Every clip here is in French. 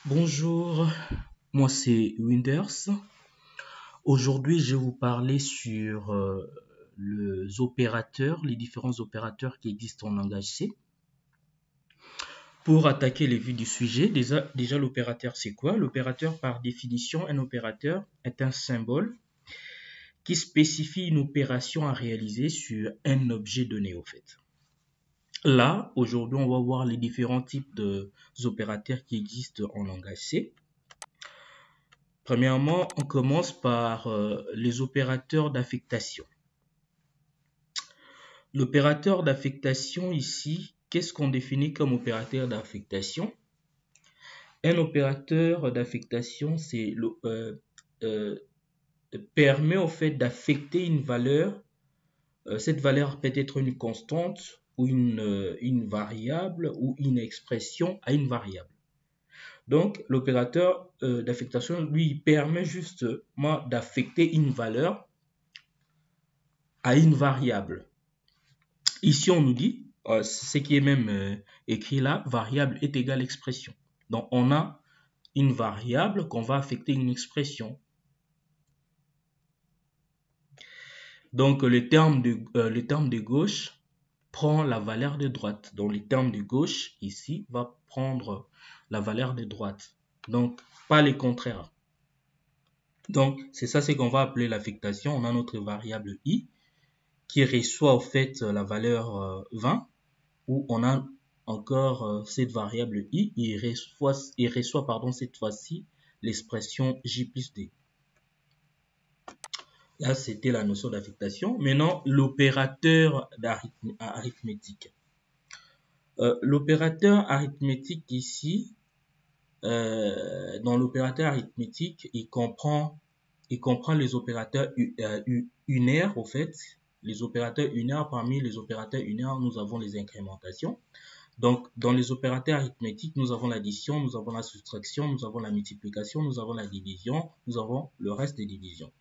Bonjour, moi c'est Winders. Aujourd'hui, je vais vous parler sur les opérateurs, les différents opérateurs qui existent en langage C. Pour attaquer les vues du sujet, déjà l'opérateur c'est quoi? L'opérateur par définition, un opérateur est un symbole qui spécifie une opération à réaliser sur un objet donné au fait. Là, aujourd'hui, on va voir les différents types d'opérateurs qui existent en langage C. Premièrement, on commence par les opérateurs d'affectation. L'opérateur d'affectation ici, qu'est-ce qu'on définit comme opérateur d'affectation? Un opérateur d'affectation, permet au fait d'affecter une valeur. Cette valeur peut être une constante ou une variable ou une expression à une variable. Donc, l'opérateur d'affectation, lui, permet justement d'affecter une valeur à une variable. Ici, on nous dit, ce qui est même écrit là, variable est égale expression. Donc, on a une variable qu'on va affecter une expression. Donc, le terme de gauche prend la valeur de droite. Donc, le terme de gauche, ici, va prendre la valeur de droite. Donc, pas les contraires. Donc, c'est ça, c'est qu'on va appeler l'affectation. On a notre variable i qui reçoit au fait la valeur 20, où on a encore cette variable i, il reçoit cette fois-ci l'expression j plus d. Là, c'était la notion d'affectation. Maintenant, l'opérateur arithmétique. L'opérateur arithmétique ici, dans l'opérateur arithmétique, il comprend les opérateurs unaires, au fait. Les opérateurs unaires, parmi les opérateurs unaires, nous avons les incrémentations. Donc, dans les opérateurs arithmétiques, nous avons l'addition, nous avons la soustraction, nous avons la multiplication, nous avons la division, nous avons le reste des divisions.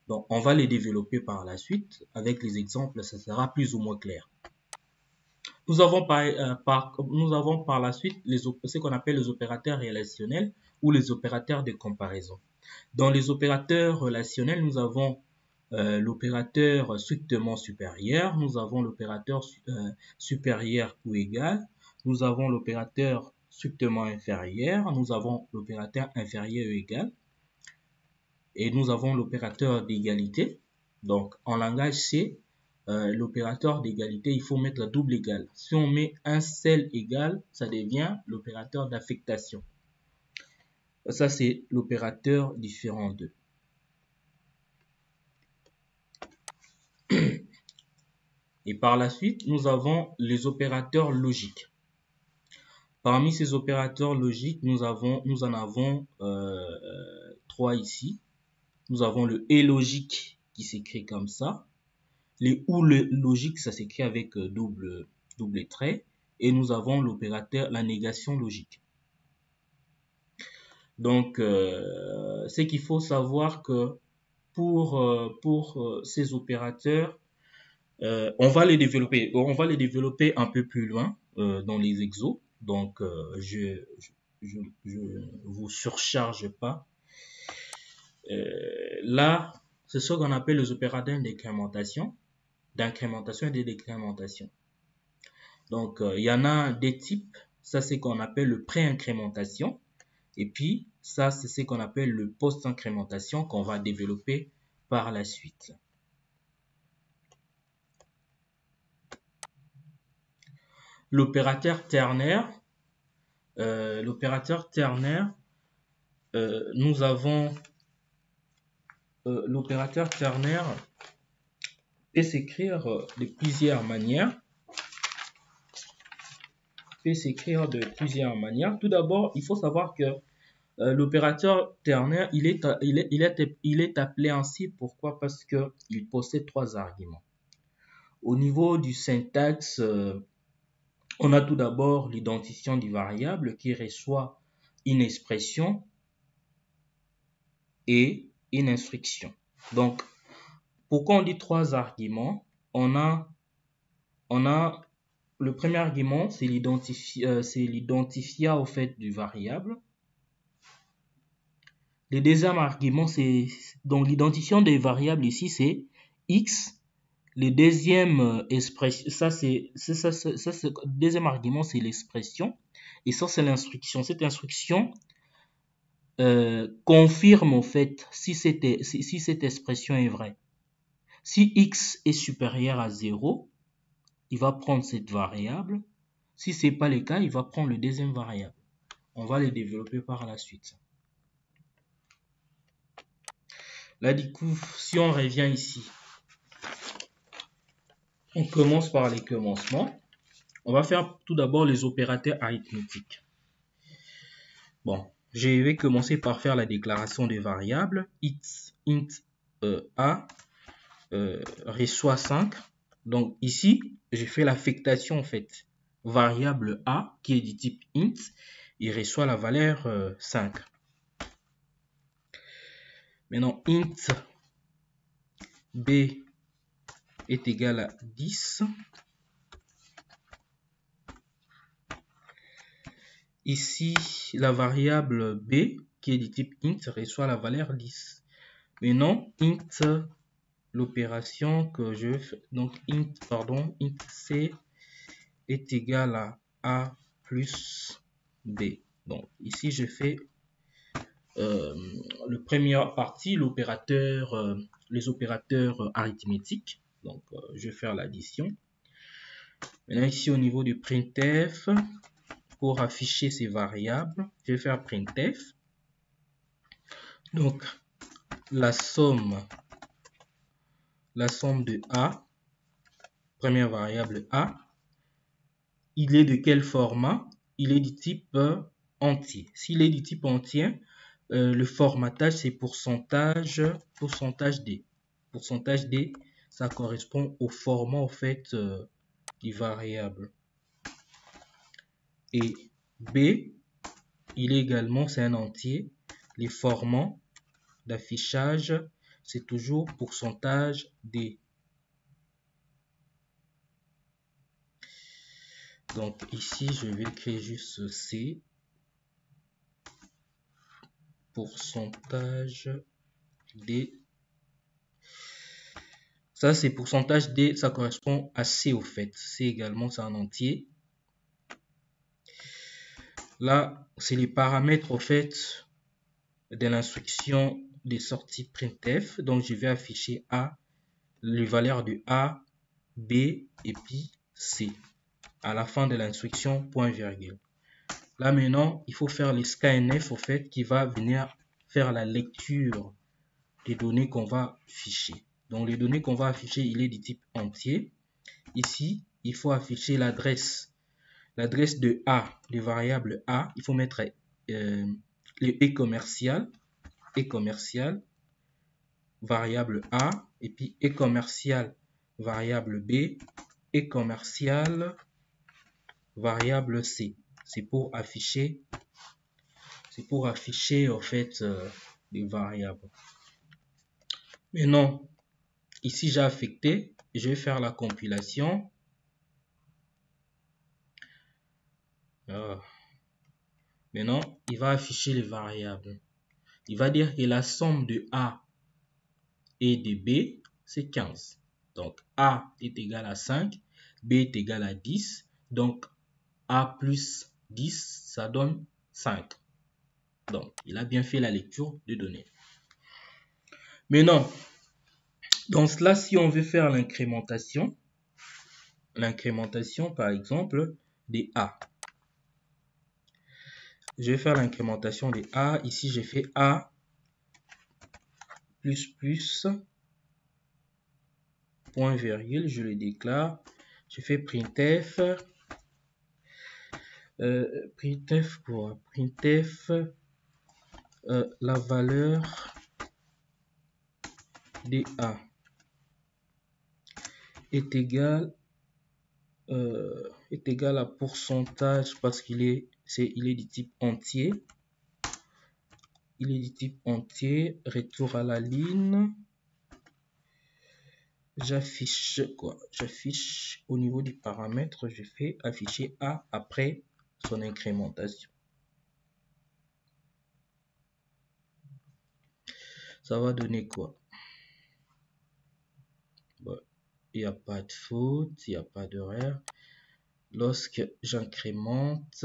Donc, on va les développer par la suite. Avec les exemples, ça sera plus ou moins clair. Nous avons par la suite ce qu'on appelle les opérateurs relationnels ou les opérateurs de comparaison. Dans les opérateurs relationnels, nous avons l'opérateur strictement supérieur, nous avons l'opérateur supérieur ou égal, nous avons l'opérateur strictement inférieur, nous avons l'opérateur inférieur ou égal, et nous avons l'opérateur d'égalité. Donc, en langage C, l'opérateur d'égalité, il faut mettre la double égale. Si on met un seul égal, ça devient l'opérateur d'affectation. Ça, c'est l'opérateur différent d'eux. Et par la suite, nous avons les opérateurs logiques. Parmi ces opérateurs logiques, nous en avons trois ici. Nous avons le et logique qui s'écrit comme ça. Les ou le logique, ça s'écrit avec double trait. Et nous avons l'opérateur, la négation logique. Donc, c'est qu'il faut savoir que pour ces opérateurs, on va les développer un peu plus loin dans les exos. Donc, je vous surcharge pas. Là, c'est ce qu'on appelle les opérateurs d'incrémentation et de décrémentation. Donc, il y en a des types. Ça, c'est qu'on appelle le pré-incrémentation. Et puis, ça, c'est ce qu'on appelle le post-incrémentation qu'on va développer par la suite. L'opérateur ternaire. Nous avons l'opérateur ternaire peut s'écrire de plusieurs manières. Tout d'abord, il faut savoir que l'opérateur ternaire, il est appelé ainsi. Pourquoi? Parce qu'il possède trois arguments. Au niveau du syntaxe, on a tout d'abord l'identifiant du variable qui reçoit une expression et une instruction. Donc, pourquoi on dit trois arguments? On a le premier argument, c'est l'identifiant au fait du variable. Le deuxième argument, c'est donc l'identifiant des variables ici, c'est x. Le deuxième expression, deuxième argument, c'est l'expression. Et ça, c'est l'instruction. Cette instruction confirme en fait si cette expression est vraie. Si x est supérieur à 0, il va prendre cette variable. Si ce n'est pas le cas, il va prendre le deuxième variable. On va les développer par la suite. Là, du coup, si on revient ici, on commence par les commencements. On va faire tout d'abord les opérateurs arithmétiques. Bon, je vais commencer par faire la déclaration des variables. Int a reçoit 5. Donc ici, j'ai fait l'affectation en fait. Variable a qui est du type int, il reçoit la valeur 5. Maintenant, int b est égal à 10. Ici, la variable b, qui est du type int, reçoit la valeur 10. Maintenant, int, l'opération que je fais, donc int c est égal à a plus b. Donc ici, je fais la première partie, les opérateurs arithmétiques. Donc, je vais faire l'addition. Maintenant, ici, au niveau du printf, pour afficher ces variables, je vais faire printf. Donc, la somme de a, première variable a, il est de quel format? Il est du type entier. S'il est du type entier, le formatage, c'est pourcentage D. Pourcentage D, ça correspond au format en fait du variable. Et B, il est également, c'est un entier. Les formats d'affichage, c'est toujours pourcentage D. Donc ici, je vais créer juste C. Pourcentage D. Ça, c'est pourcentage D, ça correspond à C au fait. C également, c'est un entier. Là, c'est les paramètres au fait de l'instruction de sortie printf. Donc, je vais afficher A, les valeurs de A, B et puis C à la fin de l'instruction point virgule. Là maintenant, il faut faire le scanf au fait qui va venir faire la lecture des données qu'on va afficher. Donc les données qu'on va afficher, il est du type entier. Ici, il faut afficher l'adresse de A, de variable A. Il faut mettre le et commercial, variable A, et puis et commercial, variable B, et commercial, variable C. C'est pour afficher en fait les variables. Maintenant, ici j'ai affecté, je vais faire la compilation. Maintenant, il va afficher les variables. Il va dire que la somme de A et de B, c'est 15. Donc, A est égal à 5, B est égal à 10. Donc, A plus 10, ça donne 5. Donc, il a bien fait la lecture de données. Maintenant, dans cela, si on veut faire l'incrémentation par exemple, des A. Je vais faire l'incrémentation des A. Ici, j'ai fait A plus point virgule, je le déclare. Je fais printf. Printf quoi? Printf la valeur de A est égal à pourcentage parce qu'il est du type entier. Il est du type entier. Retour à la ligne. J'affiche quoi? J'affiche au niveau du paramètre, je fais afficher A après son incrémentation. Ça va donner quoi? Bon, il n'y a pas de faute, il n'y a pas d'horaire. Lorsque j'incrémente,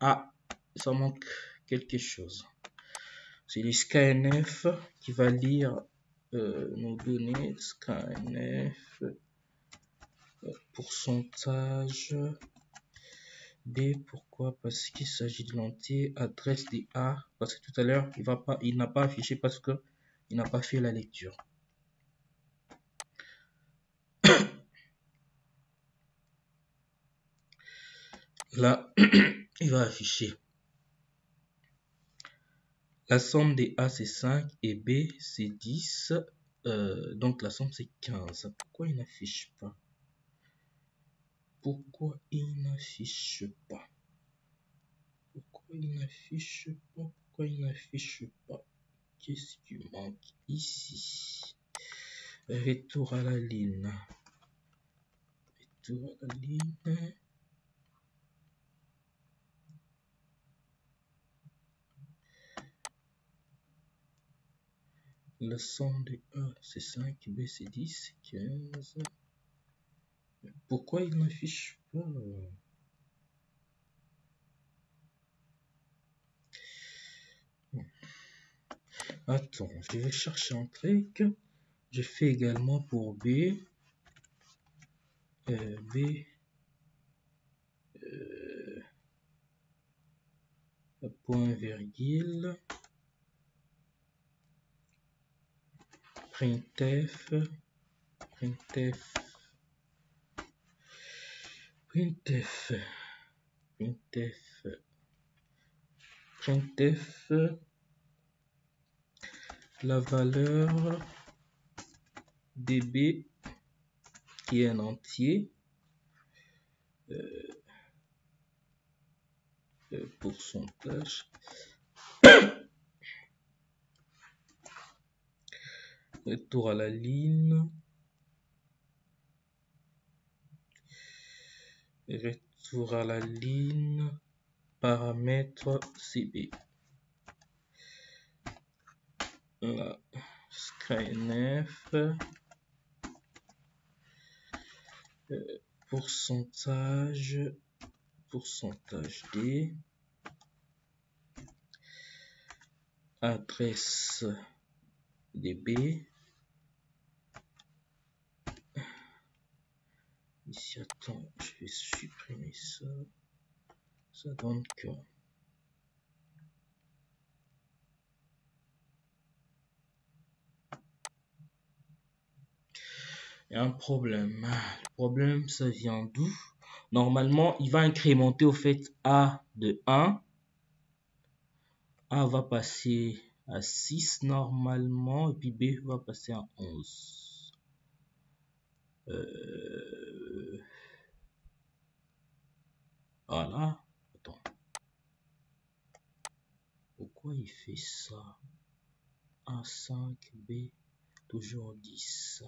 ah, ça manque quelque chose. C'est le scanf qui va lire nos données. Scanf, pourcentage B. Pourquoi? Parce qu'il s'agit de l'entier. Adresse des A. Parce que tout à l'heure, il n'a pas affiché parce que il n'a pas fait la lecture. Là, il va afficher la somme des A c'est 5 et B c'est 10. Donc la somme c'est 15. Pourquoi il n'affiche pas? Pourquoi il n'affiche pas? Pourquoi il n'affiche pas? Pourquoi il n'affiche pas? Qu'est-ce qui manque ici? Retour à la ligne. Retour à la ligne. La somme de A c'est 5, B c'est 10, 15. Pourquoi il n'affiche pas? Attends, je vais chercher un truc. Je fais également pour B. B. Point virgule. Printf. Printf. Printf. Printf. Printf. La valeur dB qui est un entier. Pourcentage. Retour à la ligne. Retour à la ligne. Paramètre CB. Là. Scanf. Pourcentage. Pourcentage D. Adresse DB. Ici, attends, je vais supprimer ça. Ça donne que il y a un problème. Le problème, ça vient d'où? Normalement, il va incrémenter au fait A de 1. A va passer à 6 normalement. Et puis B va passer à 11. Voilà. Attends. Pourquoi il fait ça? A5, B, toujours 10.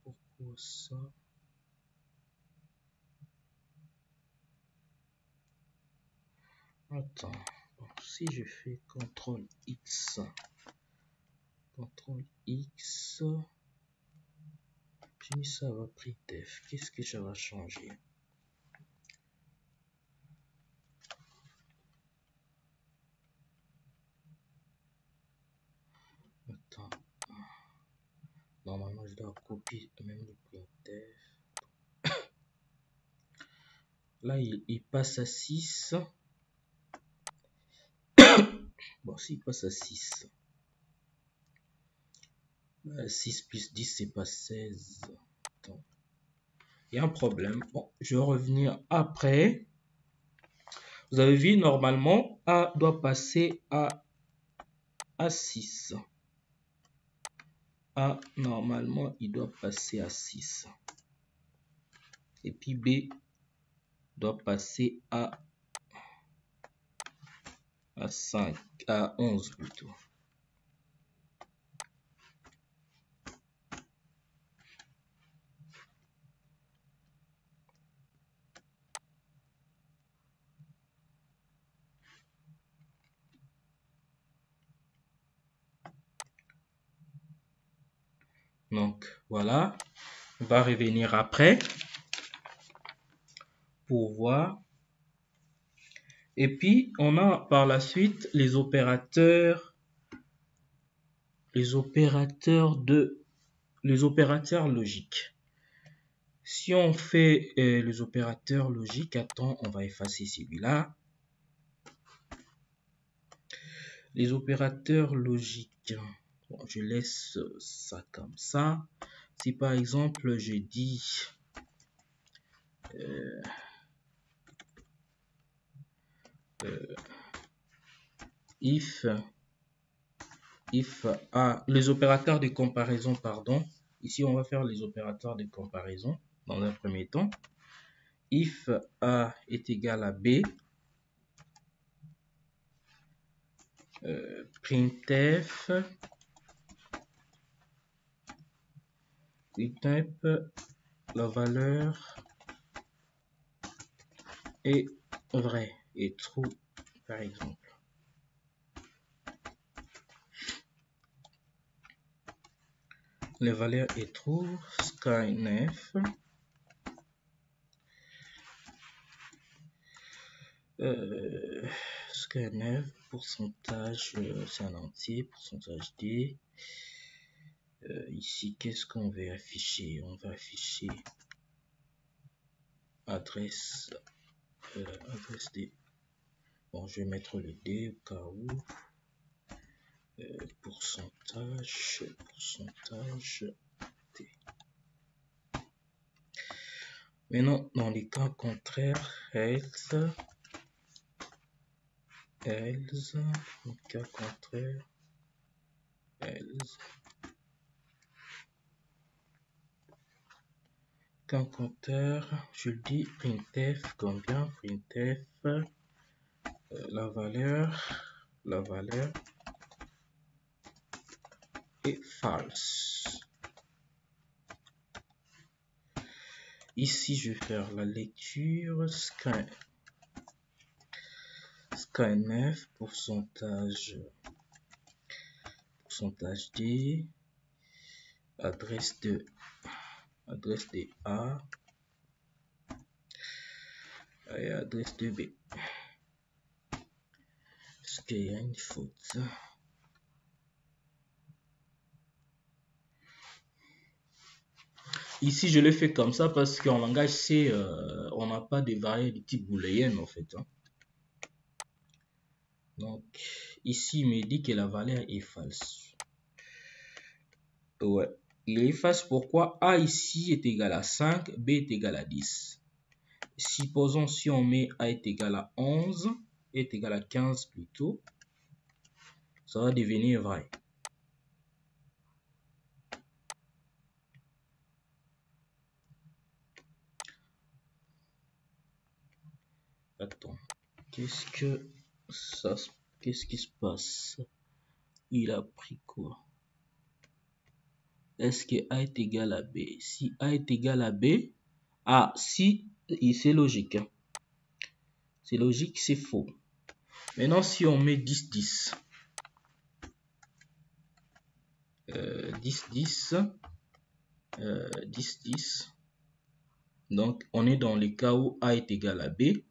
Pourquoi ça? Attends. Bon, si je fais CTRL X, CTRL X, puis ça va printf. Qu'est-ce que ça va changer? Attends. Normalement, je dois copier même le printf. Là, il passe à 6. Bon, s'il passe à 6. 6 plus 10, c'est pas 16. Attends. Il y a un problème. Bon, je vais revenir après. Vous avez vu, normalement, A doit passer à 6. A, normalement, il doit passer à 6. Et puis B doit passer à 5, à 11 plutôt. Donc voilà, on va revenir après pour voir. Et puis on a par la suite les opérateurs logiques. Si on fait les opérateurs logiques, attends, on va effacer celui-là. Les opérateurs logiques, bon, je laisse ça comme ça. Si par exemple je dis if A, les opérateurs de comparaison, pardon. Ici, on va faire les opérateurs de comparaison dans un premier temps. If A est égal à B, printf la valeur est vraie et true, par exemple. La valeur est true, scanf. Scanf, pourcentage, c'est un entier, pourcentage D. Ici, qu'est-ce qu'on va afficher? On va afficher adresse, adresse D. Bon, je vais mettre le D au cas où. Pourcentage D. Maintenant, dans les cas contraires, else, le cas contraire, else. Cas contraire, je le dis printf combien, printf la valeur est false. Ici, je vais faire la lecture scanf, pourcentage D, adresse de A et adresse de B. Est-ce qu'il y a une faute? Ici, je l'ai fait comme ça parce qu'en langage C, on n'a pas de variable de type booléenne en fait. Hein. Donc, ici, il me dit que la valeur est false. Ouais, il est false. Pourquoi? A ici est égal à 5, B est égal à 10. Supposons si on met A est égal à 11, est égal à 15 plutôt, ça va devenir vrai. Attends, qu'est-ce qui se passe? Il a pris quoi? Est-ce que A est égal à B? Si A est égal à B, si, c'est logique. Hein. C'est logique, c'est faux. Maintenant, si on met 10, 10, 10, 10, 10, 10, donc on est dans les cas où A est égal à B.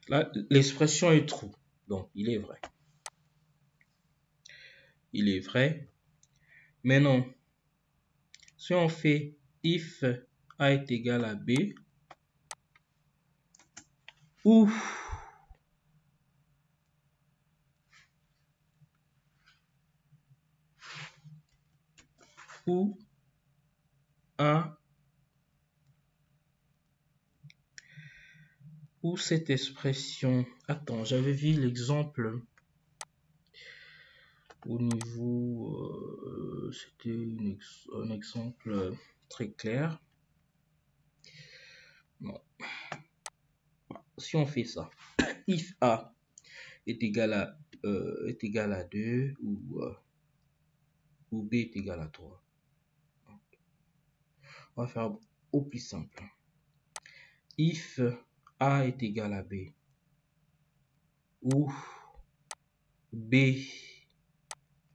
Là, l'expression est true, donc il est vrai. Il est vrai. Maintenant, si on fait if A est égal à B, ou A, ou cette expression, attends, j'avais vu l'exemple au niveau, c'était un exemple très clair. Non. Si on fait ça, if A est égal à 2 ou B est égal à 3. On va faire au plus simple. If A est égal à B ou B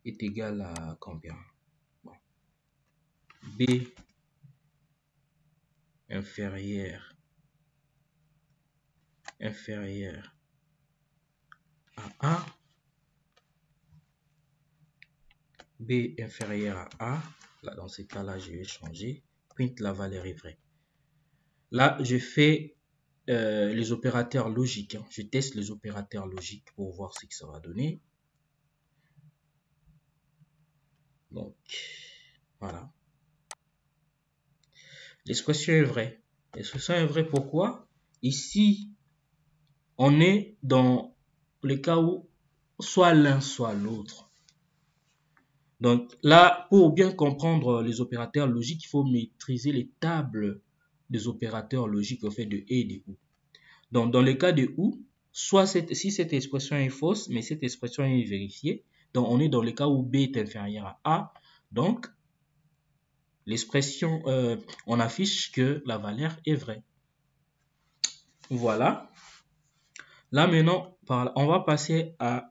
est égal à combien? Bon. B inférieur à A. B inférieur à A. Là, dans ce cas-là, je vais changer. Print, la valeur est vraie. Là, je fais les opérateurs logiques. Hein. Je teste les opérateurs logiques pour voir ce que ça va donner. Donc, voilà. L'expression est vraie. L'expression est vraie pourquoi? Ici, on est dans le cas où soit l'un, soit l'autre. Donc là, pour bien comprendre les opérateurs logiques, il faut maîtriser les tables des opérateurs logiques au fait de et et de ou. Donc dans le cas de ou, soit si cette expression est fausse, mais cette expression est vérifiée, donc on est dans le cas où B est inférieur à A, donc l'expression, on affiche que la valeur est vraie. Voilà. Là maintenant, on va passer à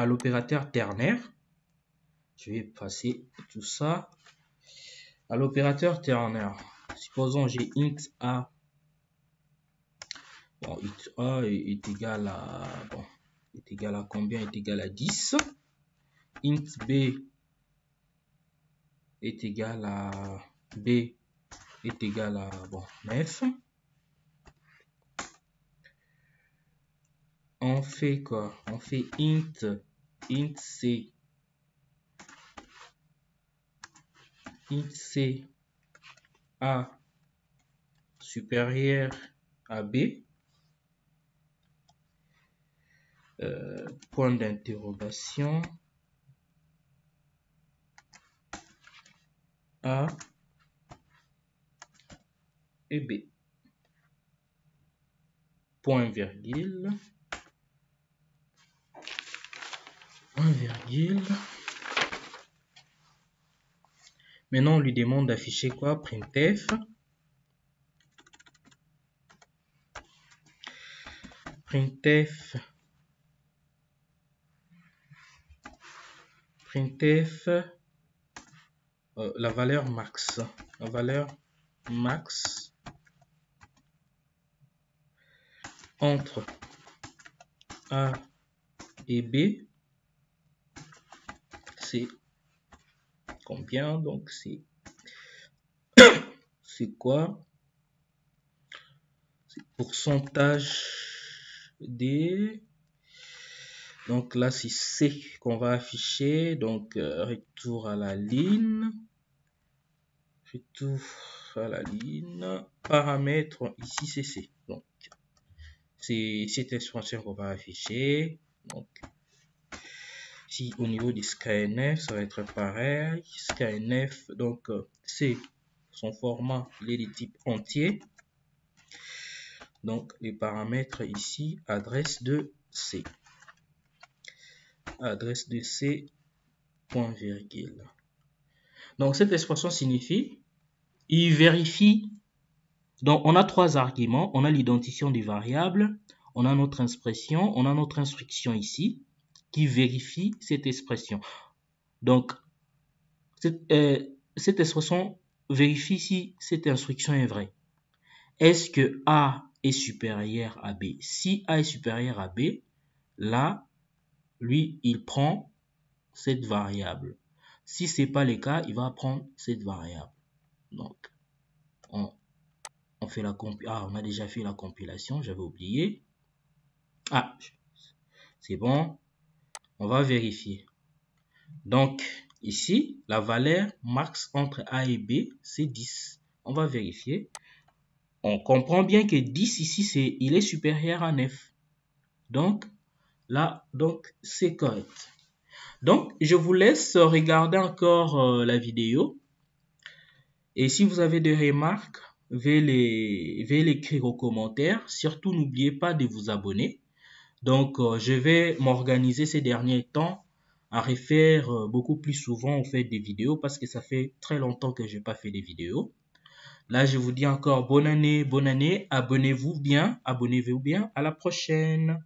l'opérateur ternaire. Je vais passer tout ça à l'opérateur ternaire. Supposons j'ai int a. Bon, int a est égal à, bon, est égal à combien? Est égal à 10. Int b est égal à b est égal à, bon, 9. On fait quoi? On fait int c. Int c a supérieur à b. Point d'interrogation. A et B. Point virgule. Point virgule. Maintenant, on lui demande d'afficher quoi? Printf. Printf. Printf. La valeur max. La valeur max entre A et B, c'est combien? Donc c'est quoi? C'est pourcentage D. Donc là c'est C qu'on va afficher. Donc retour à la ligne. Retour à la ligne. Paramètre ici c'est C. Donc c'est cette expression qu'on va afficher. Donc si au niveau du scanf, ça va être pareil. Scanf, donc c'est son format, il est de type entier. Donc les paramètres ici, adresse de C. Adresse de C, point virgule. Donc cette expression signifie, il vérifie. Donc on a trois arguments. On a l'identifiant des variables, on a notre expression, on a notre instruction ici qui vérifie cette expression. Donc cette expression vérifie si cette instruction est vraie. Est-ce que A est supérieur à B? Si A est supérieur à B, là, lui, il prend cette variable. Si ce n'est pas le cas, il va prendre cette variable. Donc, on fait la on a déjà fait la compilation, j'avais oublié. Ah, c'est bon. On va vérifier. Donc, ici, la valeur max entre A et B, c'est 10. On va vérifier. On comprend bien que 10 ici, il est supérieur à 9. Donc, là, c'est correct. Donc, je vous laisse regarder encore la vidéo. Et si vous avez des remarques, veuillez l'écrire aux commentaires. Surtout, n'oubliez pas de vous abonner. Donc, je vais m'organiser ces derniers temps à refaire beaucoup plus souvent en fait des vidéos parce que ça fait très longtemps que je n'ai pas fait des vidéos. Là, je vous dis encore bonne année, abonnez-vous bien, à la prochaine.